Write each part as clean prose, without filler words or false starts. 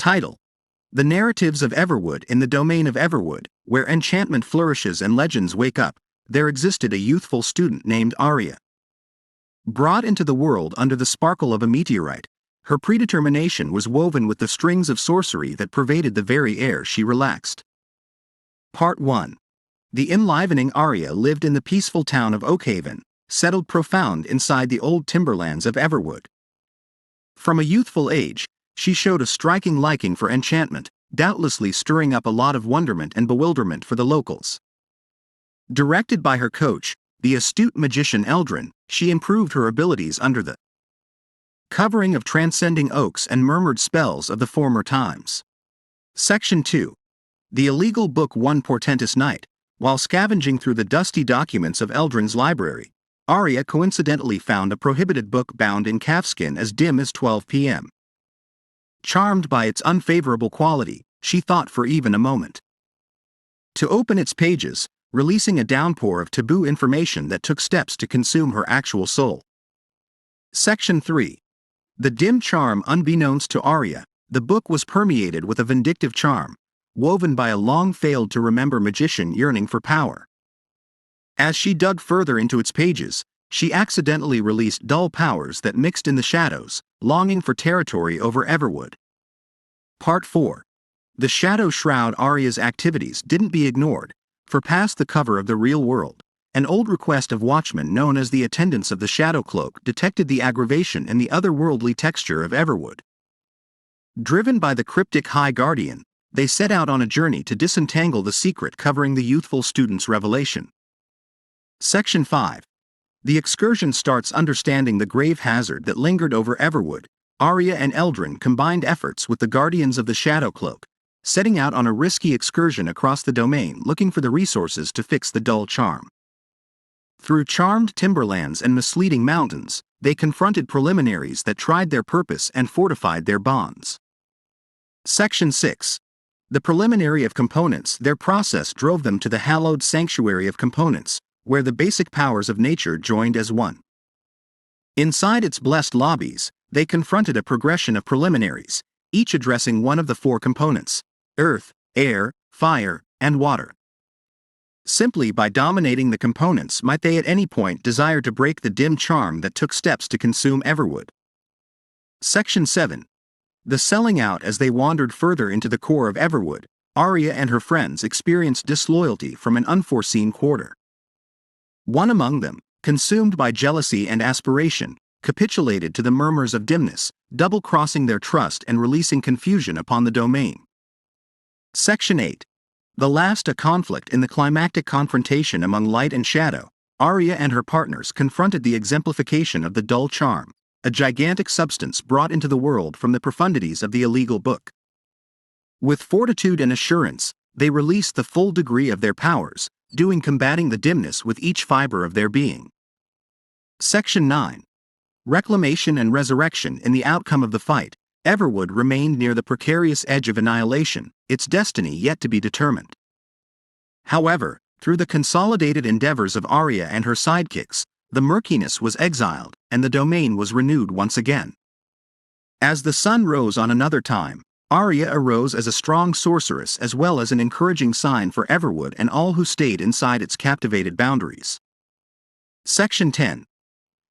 Title: The Narratives of Everwood. In the domain of Everwood, where enchantment flourishes and legends wake up, there existed a youthful student named Arya. Brought into the world under the sparkle of a meteorite, her predetermination was woven with the strings of sorcery that pervaded the very air she relaxed. Part 1. The enlivening Arya lived in the peaceful town of Oakhaven, settled profound inside the old timberlands of Everwood. From a youthful age, she showed a striking liking for enchantment, doubtlessly stirring up a lot of wonderment and bewilderment for the locals. Directed by her coach, the astute magician Eldrin, she improved her abilities under the covering of transcending oaks and murmured spells of the former times. Section 2. The illegal book. One portentous night, while scavenging through the dusty documents of Eldrin's library, Arya coincidentally found a prohibited book bound in calfskin as dim as 12 p.m. Charmed by its unfavorable quality, she thought for even a moment to open its pages, releasing a downpour of taboo information that took steps to consume her actual soul. Section 3. The dim charm. Unbeknownst to Arya, the book was permeated with a vindictive charm, woven by a long-failed-to-remember magician yearning for power. As she dug further into its pages, she accidentally released dull powers that mixed in the shadows, longing for territory over Everwood. Part 4. The shadow shroud. Arya's activities didn't be ignored, for past the cover of the real world, an old request of watchmen known as the attendants of the Shadow Cloak detected the aggravation in the otherworldly texture of Everwood. Driven by the cryptic High Guardian, they set out on a journey to disentangle the secret covering the youthful student's revelation. Section 5. The excursion starts. Understanding the grave hazard that lingered over Everwood, Arya and Eldrin combined efforts with the Guardians of the Shadow Cloak, setting out on a risky excursion across the domain looking for the resources to fix the dull charm. Through charmed timberlands and misleading mountains, they confronted preliminaries that tried their purpose and fortified their bonds. Section 6. The preliminary of components. Their process drove them to the hallowed sanctuary of components, where the basic powers of nature joined as one. Inside its blessed lobbies, they confronted a progression of preliminaries, each addressing one of the four components: earth, air, fire, and water. Simply by dominating the components might they at any point desire to break the dim charm that took steps to consume Everwood. Section 7. The selling out. As they wandered further into the core of Everwood, Arya and her friends experienced disloyalty from an unforeseen quarter. One among them, consumed by jealousy and aspiration, capitulated to the murmurs of dimness, double-crossing their trust and releasing confusion upon the domain. Section 8. The last. A conflict. In the climactic confrontation among light and shadow, Arya and her partners confronted the exemplification of the dull charm, a gigantic substance brought into the world from the profundities of the illegal book. With fortitude and assurance, they released the full degree of their powers, combating the dimness with each fiber of their being. Section 9. Reclamation and resurrection. In the outcome of the fight, Everwood remained near the precarious edge of annihilation, its destiny yet to be determined. However, through the consolidated endeavors of Arya and her sidekicks, the murkiness was exiled, and the domain was renewed once again. As the sun rose on another time, Arya arose as a strong sorceress as well as an encouraging sign for Everwood and all who stayed inside its captivated boundaries. Section 10.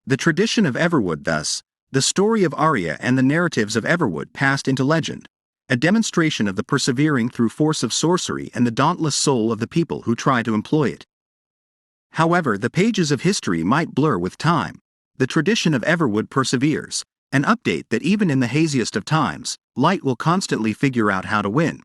The tradition of Everwood. Thus, the story of Arya and the Narratives of Everwood passed into legend, a demonstration of the persevering through force of sorcery and the dauntless soul of the people who try to employ it. However the pages of history might blur with time, the tradition of Everwood perseveres, an update that even in the haziest of times, light will constantly figure out how to win.